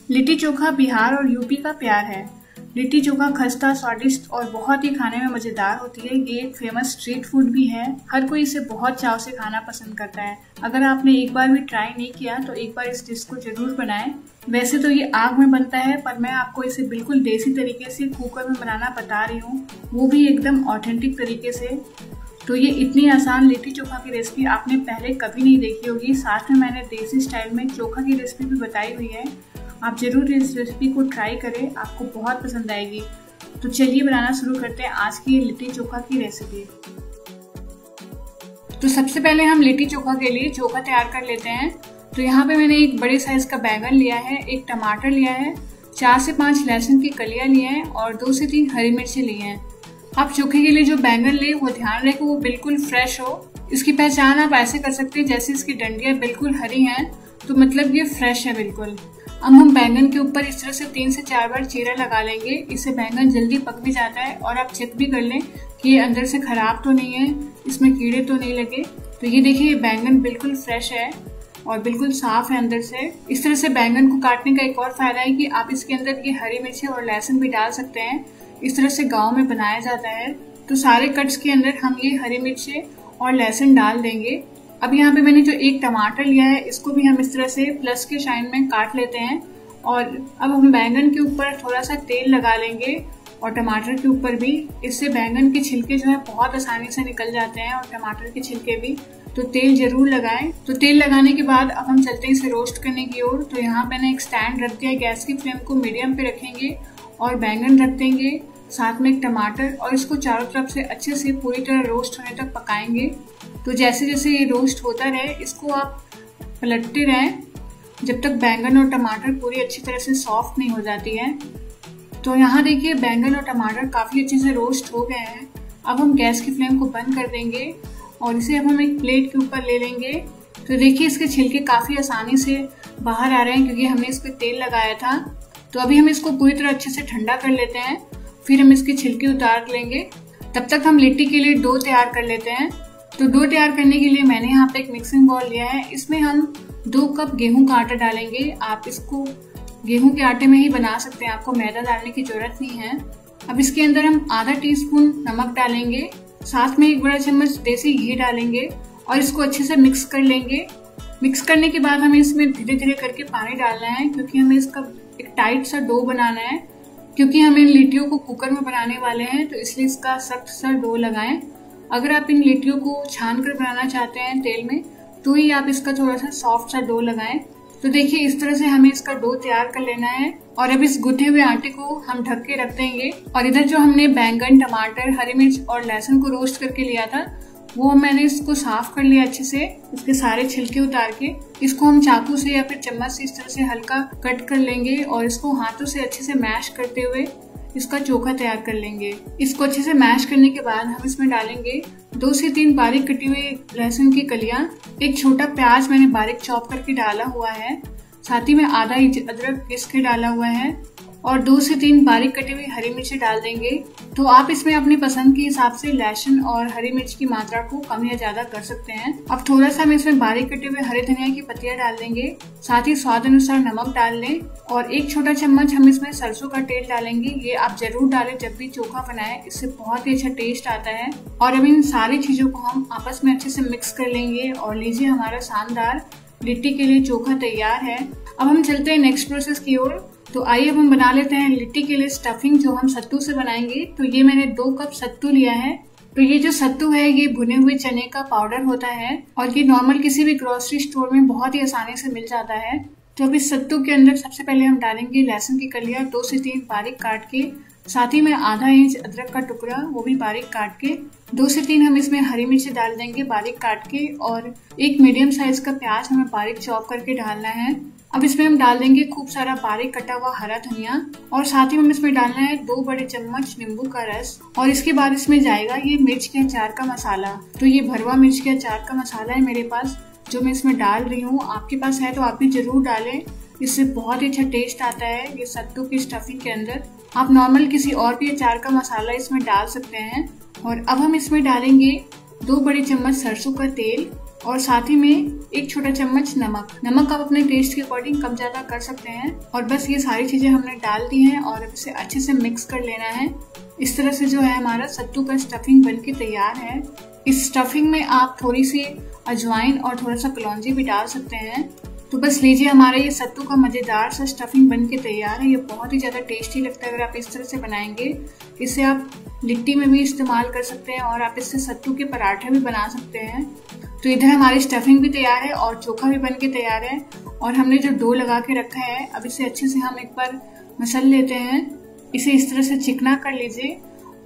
लिट्टी चोखा बिहार और यूपी का प्यार है। लिट्टी चोखा खस्ता, स्वादिष्ट और बहुत ही खाने में मज़ेदार होती है। ये एक फेमस स्ट्रीट फूड भी है। हर कोई इसे बहुत चाव से खाना पसंद करता है। अगर आपने एक बार भी ट्राई नहीं किया तो एक बार इस डिश को जरूर बनाएं। वैसे तो ये आग में बनता है, पर मैं आपको इसे बिल्कुल देसी तरीके से कुकर में बनाना बता रही हूँ, वो भी एकदम ऑथेंटिक तरीके से। तो ये इतनी आसान लिट्टी चोखा की रेसिपी आपने पहले कभी नहीं देखी होगी। साथ में मैंने देसी स्टाइल में चोखा की रेसिपी भी बताई हुई है। आप जरूर इस रेसिपी को ट्राई करें, आपको बहुत पसंद आएगी। तो चलिए बनाना शुरू करते हैं आज की लिट्टी चोखा की रेसिपी। तो सबसे पहले हम लिट्टी चोखा के लिए चोखा तैयार कर लेते हैं। तो यहाँ पे मैंने एक बड़े साइज का बैंगन लिया है, एक टमाटर लिया है, 4 से 5 लहसुन की कलियां लिए हैं और 2 से 3 हरी मिर्ची ली हैं। आप चोखे के लिए जो बैंगन ले वो ध्यान रखें वो बिल्कुल फ्रेश हो। इसकी पहचान आप ऐसे कर सकते हैं, जैसे इसकी डंडियां बिल्कुल हरी हैं तो मतलब ये फ्रेश है बिल्कुल। अब हम बैंगन के ऊपर इस तरह से 3 से 4 बार चीरा लगा लेंगे। इससे बैंगन जल्दी पक भी जाता है और आप चेक भी कर लें कि ये अंदर से खराब तो नहीं है, इसमें कीड़े तो नहीं लगे। तो ये देखिए, ये बैंगन बिल्कुल फ्रेश है और बिल्कुल साफ है अंदर से। इस तरह से बैंगन को काटने का एक और फायदा है कि आप इसके अंदर ये हरी मिर्ची और लहसुन भी डाल सकते हैं। इस तरह से गाँव में बनाया जाता है। तो सारे कट्स के अंदर हम ये हरी मिर्ची और लहसुन डाल देंगे। अब यहाँ पे मैंने जो एक टमाटर लिया है इसको भी हम इस तरह से प्लस के शाइन में काट लेते हैं। और अब हम बैंगन के ऊपर थोड़ा सा तेल लगा लेंगे और टमाटर के ऊपर भी। इससे बैंगन के छिलके जो है बहुत आसानी से निकल जाते हैं और टमाटर के छिलके भी। तो तेल जरूर लगाएं। तो तेल लगाने के बाद अब हम चलते हैं इसे रोस्ट करने की ओर। तो यहाँ मैंने एक स्टैंड रख दिया है, गैस की फ्लेम को मीडियम पे रखेंगे और बैंगन रख देंगे, साथ में एक टमाटर, और इसको चारों तरफ से अच्छे से पूरी तरह रोस्ट होने तक पकाएंगे। तो जैसे जैसे ये रोस्ट होता रहे इसको आप पलटते रहें जब तक बैंगन और टमाटर पूरी अच्छी तरह से सॉफ्ट नहीं हो जाती है। तो यहाँ देखिए, बैंगन और टमाटर काफ़ी अच्छे से रोस्ट हो गए हैं। अब हम गैस की फ्लेम को बंद कर देंगे और इसे अब हम एक प्लेट के ऊपर ले लेंगे। तो देखिए, इसके छिलके काफ़ी आसानी से बाहर आ रहे हैं क्योंकि हमने इस पर तेल लगाया था। तो अभी हम इसको पूरी तरह अच्छे से ठंडा कर लेते हैं, फिर हम इसके छिलके उतार लेंगे। तब तक हम लिट्टी के लिए डो तैयार कर लेते हैं। तो डो तैयार करने के लिए मैंने यहाँ पे एक मिक्सिंग बाउल लिया है। इसमें हम 2 कप गेहूं का आटा डालेंगे। आप इसको गेहूं के आटे में ही बना सकते हैं, आपको मैदा डालने की जरूरत नहीं है। अब इसके अंदर हम आधा टीस्पून नमक डालेंगे, साथ में 1 बड़ा चम्मच देसी घी डालेंगे और इसको अच्छे से मिक्स कर लेंगे। मिक्स करने के बाद हमें इसमें धीरे धीरे करके पानी डालना है क्योंकि हमें इसका एक टाइट सा डो बनाना है। क्योंकि हम इन लिट्टियों को कुकर में बनाने वाले हैं तो इसलिए इसका सख्त सा डो लगाएं। अगर आप इन लिट्टियों को छान कर बनाना चाहते हैं तेल में तो ही आप इसका थोड़ा सा सॉफ्ट सा डो लगाएं। तो देखिए, इस तरह से हमें इसका डो तैयार कर लेना है और अब इस गूंथे हुए आटे को हम ढक के रख देंगे। और इधर जो हमने बैंगन, टमाटर, हरी मिर्च और लहसुन को रोस्ट करके लिया था वो मैंने इसको साफ कर लिया अच्छे से, इसके सारे छिलके उतार के। इसको हम चाकू से या फिर चम्मच से इस तरह से हल्का कट कर लेंगे और इसको हाथों से अच्छे से मैश करते हुए इसका चोखा तैयार कर लेंगे। इसको अच्छे से मैश करने के बाद हम इसमें डालेंगे 2 से 3 बारीक कटी हुई लहसुन की कलियां, एक छोटा प्याज मैंने बारीक चॉप करके डाला हुआ है, साथ ही में आधा इंच अदरक पीस के डाला हुआ है और 2 से 3 बारीक कटी हुई हरी मिर्ची डाल देंगे। तो आप इसमें अपनी पसंद के हिसाब से लहसुन और हरी मिर्च की मात्रा को कम या ज्यादा कर सकते हैं। अब थोड़ा सा हम इसमें बारीक कटे हुए हरे धनिया की पत्तियां डाल देंगे, साथ ही स्वाद अनुसार नमक डाल लें और 1 छोटा चम्मच हम इसमें सरसों का तेल डालेंगे। ये आप जरूर डालें जब भी चोखा बनाएं, इससे बहुत ही अच्छा टेस्ट आता है। और अब इन सारी चीजों को हम आपस में अच्छे से मिक्स कर लेंगे और लीजिए, हमारा शानदार लिट्टी के लिए चोखा तैयार है। अब हम चलते हैं नेक्स्ट प्रोसेस की ओर। तो आइए अब हम बना लेते हैं लिट्टी के लिए स्टफिंग, जो हम सत्तू से बनाएंगे। तो ये मैंने 2 कप सत्तू लिया है। तो ये जो सत्तू है ये भुने हुए चने का पाउडर होता है और ये नॉर्मल किसी भी ग्रोसरी स्टोर में बहुत ही आसानी से मिल जाता है। तो अब इस सत्तू के अंदर सबसे पहले हम डालेंगे लहसुन की कलियां 2 से 3 बारीक काट के, साथ ही में आधा इंच अदरक का टुकड़ा वो भी बारीक काट के, 2 से 3 हम इसमें हरी मिर्ची डाल देंगे बारीक काट के और एक मीडियम साइज का प्याज हमें बारीक चॉप करके डालना है। अब इसमें हम डाल देंगे खूब सारा बारीक कटा हुआ हरा धनिया और साथ ही हम इसमें डालना है 2 बड़े चम्मच नींबू का रस और इसके बाद इसमें जाएगा ये मिर्च के अचार का मसाला। तो ये भरवा मिर्च के अचार का मसाला है मेरे पास, जो मैं इसमें डाल रही हूँ। आपके पास है तो आप भी जरूर डालें, इससे बहुत ही अच्छा टेस्ट आता है ये सत्तू की स्टफिंग के अंदर। आप नॉर्मल किसी और भी अचार का मसाला इसमें डाल सकते हैं। और अब हम इसमें डालेंगे 2 बड़े चम्मच सरसों का तेल और साथ ही में एक छोटा चम्मच नमक आप अपने टेस्ट के अकॉर्डिंग कम ज्यादा कर सकते हैं। और बस ये सारी चीजें हमने डाल दी हैं और अब इसे अच्छे से मिक्स कर लेना है। इस तरह से जो है हमारा सत्तू का स्टफिंग बनके तैयार है। इस स्टफिंग में आप थोड़ी सी अजवाइन और थोड़ा सा कलौंजी भी डाल सकते हैं। तो बस लीजिए, हमारा ये सत्तू का मजेदार सा स्टफिंग बनके तैयार है। ये बहुत ही ज्यादा टेस्टी लगता है अगर आप इस तरह से बनाएंगे। इसे आप लिट्टी में भी इस्तेमाल कर सकते हैं और आप इससे सत्तू के पराठे भी बना सकते हैं। तो इधर हमारी स्टफिंग भी तैयार है और चोखा भी बनके तैयार है। और हमने जो डो लगा के रखा है, अब इसे अच्छे से हम एक बार मसल लेते हैं। इसे इस तरह से चिकना कर लीजिए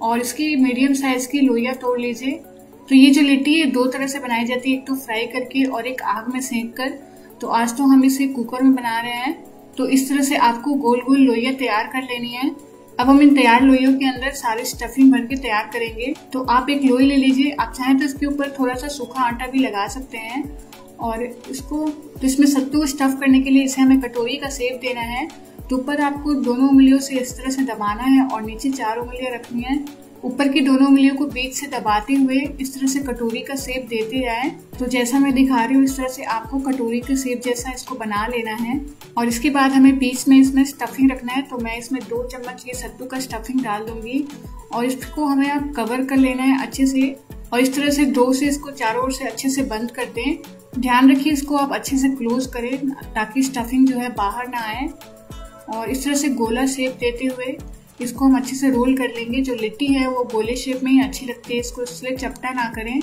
और इसकी मीडियम साइज की लोइयां तोड़ लीजिए। तो ये जो लिट्टी है 2 तरह से बनाई जाती है, एक तो फ्राई करके और एक आग में सेंक कर। तो आज तो हम इसे कुकर में बना रहे हैं। तो इस तरह से आपको गोल गोल लोइयां तैयार कर लेनी है। अब हम इन तैयार लोइयों के अंदर सारी स्टफिंग भर के तैयार करेंगे। तो आप एक लोई ले लीजिए, आप चाहें तो इसके ऊपर थोड़ा सा सूखा आटा भी लगा सकते हैं। और इसमें सत्तू स्टफ करने के लिए इसे हमें कटोरी का शेप देना है। तो ऊपर आपको दोनों उंगलियों से इस तरह से दबाना है और नीचे 4 उंगलियां रखनी है। ऊपर की दोनों उंगलियों को बीच से दबाते हुए इस तरह से कटोरी का शेप देते जाएं। तो जैसा मैं दिखा रही हूँ इस तरह से आपको कटोरी के शेप जैसा इसको बना लेना है। और इसके बाद हमें बीच में इसमें स्टफिंग रखना है। तो मैं इसमें 2 चम्मच ये सत्तू का स्टफिंग डाल दूंगी और इसको हमें अब कवर कर लेना है अच्छे से। और इस तरह से डो से इसको चारों ओर से अच्छे से बंद कर दें। ध्यान रखिए इसको आप अच्छे से क्लोज करें ताकि स्टफिंग जो है बाहर ना आए। और इस तरह से गोला शेप देते हुए इसको हम अच्छे से रोल कर लेंगे। जो लिट्टी है वो गोले शेप में ही अच्छी लगती है, इसको इसलिए चपटा ना करें।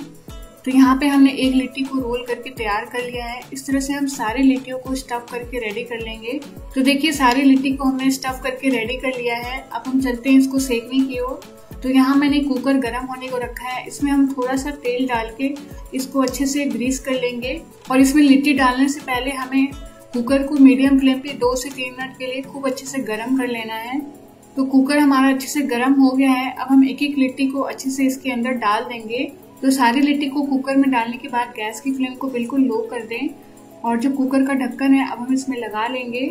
तो यहाँ पे हमने एक लिट्टी को रोल करके तैयार कर लिया है। इस तरह से हम सारी लिट्टियों को स्टफ करके रेडी कर लेंगे। तो देखिए सारी लिट्टी को हमने स्टफ करके रेडी कर लिया है। अब हम चलते हैं इसको सेकने की ओर। तो यहाँ मैंने कुकर गर्म होने को रखा है। इसमें हम थोड़ा सा तेल डाल के इसको अच्छे से ग्रीस कर लेंगे। और इसमें लिट्टी डालने से पहले हमें कुकर को मीडियम फ्लेम पे 2 से 3 मिनट के लिए खूब अच्छे से गर्म कर लेना है। तो कुकर हमारा अच्छे से गर्म हो गया है। अब हम एक एक लिट्टी को अच्छे से इसके अंदर डाल देंगे। तो सारी लिट्टी को कुकर में डालने के बाद गैस की फ्लेम को बिल्कुल लो कर दें। और जो कुकर का ढक्कन है अब हम इसमें लगा लेंगे।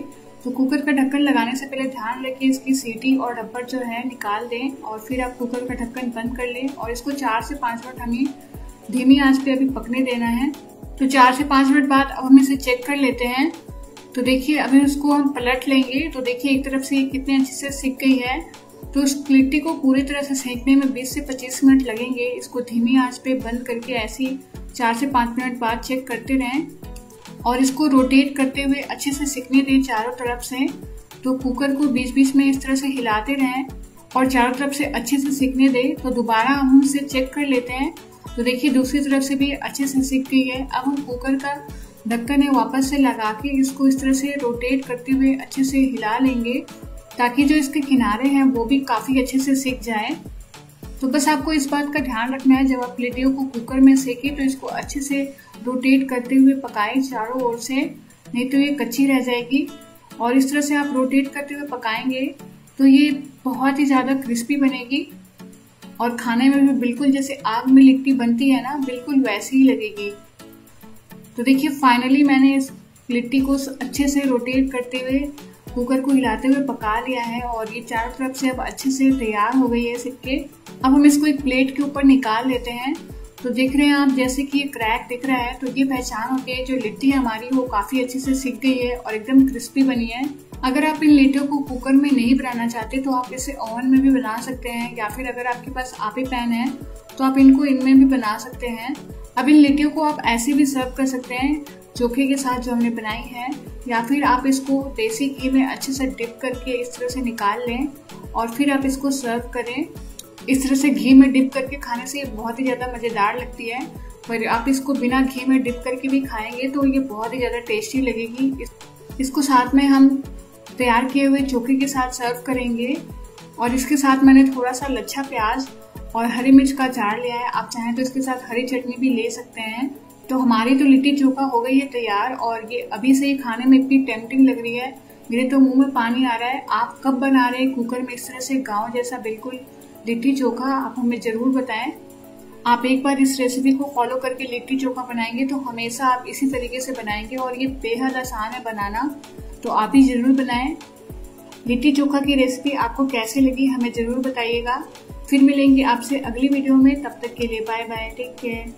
तो कुकर का ढक्कन लगाने से पहले ध्यान रखिए इसकी सीटी और रबर जो है निकाल दें और फिर आप कुकर का ढक्कन बंद कर लें। और इसको 4 से 5 मिनट हमें धीमी आंच पे अभी पकने देना है। तो 4 से 5 मिनट बाद अब हम इसे चेक कर लेते हैं। तो देखिए अभी उसको हम पलट लेंगे। तो देखिए एक तरफ से कितने अच्छे से सिक गई है। तो इस लिट्टी को पूरी तरह से सेकने में 20 से 25 मिनट लगेंगे। इसको धीमी आंच पे बंद करके ऐसे 4 से 5 मिनट बाद चेक करते रहें और इसको रोटेट करते हुए अच्छे से सिकने दें चारों तरफ से। तो कुकर को बीच बीच में इस तरह से हिलाते रहें और चारों तरफ से अच्छे से सिकने दें। तो दोबारा हम इसे चेक कर लेते हैं। तो देखिए दूसरी तरफ से भी अच्छे से सिक गई है। अब हम कुकर का ढक्कन है वापस से लगा के इसको इस तरह से रोटेट करते हुए अच्छे से हिला लेंगे ताकि जो इसके किनारे हैं वो भी काफी अच्छे से सिक जाए। तो बस आपको इस बात का ध्यान रखना है जब आप लिट्टियों को कुकर में सेकें तो इसको अच्छे से रोटेट करते हुए पकाएं चारों ओर से, नहीं तो ये कच्ची रह जाएगी। और इस तरह से आप रोटेट करते हुए पकाएंगे तो ये बहुत ही ज्यादा क्रिस्पी बनेगी और खाने में भी बिल्कुल जैसे आग में लिट्टी बनती है ना, बिल्कुल वैसी ही लगेगी। तो देखिए फाइनली मैंने इस लिट्टी को अच्छे से रोटेट करते हुए कुकर को हिलाते हुए पका लिया है और ये चारों तरफ से अब अच्छे से तैयार हो गई है सिक के। अब हम इसको एक प्लेट के ऊपर निकाल लेते हैं। तो देख रहे हैं आप जैसे कि ये क्रैक दिख रहा है, तो ये पहचान होती है जो लिट्टी हमारी वो काफी अच्छे से सिक गई है और एकदम क्रिस्पी बनी है। अगर आप इन लिट्टियों को कुकर में नहीं बनाना चाहते तो आप इसे ओवन में भी बना सकते हैं, या फिर अगर आपके पास आपी पैन है तो आप इनको इनमें भी बना सकते हैं। अब इन लिट्टियों को आप ऐसे भी सर्व कर सकते हैं चोखे के साथ जो हमने बनाई है, या फिर आप इसको देसी घी में अच्छे से डिप करके इस तरह से निकाल लें और फिर आप इसको सर्व करें। इस तरह से घी में डिप करके खाने से ये बहुत ही ज़्यादा मज़ेदार लगती है, पर आप इसको बिना घी में डिप करके भी खाएंगे तो ये बहुत ही ज़्यादा टेस्टी लगेगी। इसको साथ में हम तैयार किए हुए चोखे के साथ सर्व करेंगे और इसके साथ मैंने थोड़ा सा लच्छा प्याज और हरी मिर्च का अचार लिया है। आप चाहें तो इसके साथ हरी चटनी भी ले सकते हैं। तो हमारी तो लिट्टी चोखा हो गई है तैयार और ये अभी से ही खाने में इतनी टेम्पटिंग लग रही है, मेरे तो मुंह में पानी आ रहा है। आप कब बना रहे हैं कुकर में इस तरह से गाँव जैसा बिल्कुल लिट्टी चोखा, आप हमें जरूर बताएं। आप एक बार इस रेसिपी को फॉलो करके लिट्टी चोखा बनाएंगे तो हमेशा आप इसी तरीके से बनाएंगे और ये बेहद आसान है बनाना, तो आप ही जरूर बनाएं। लिट्टी चोखा की रेसिपी आपको कैसे लगी हमें जरूर बताइएगा। फिर मिलेंगे आपसे अगली वीडियो में, तब तक के लिए बाय बाय, टेक केयर।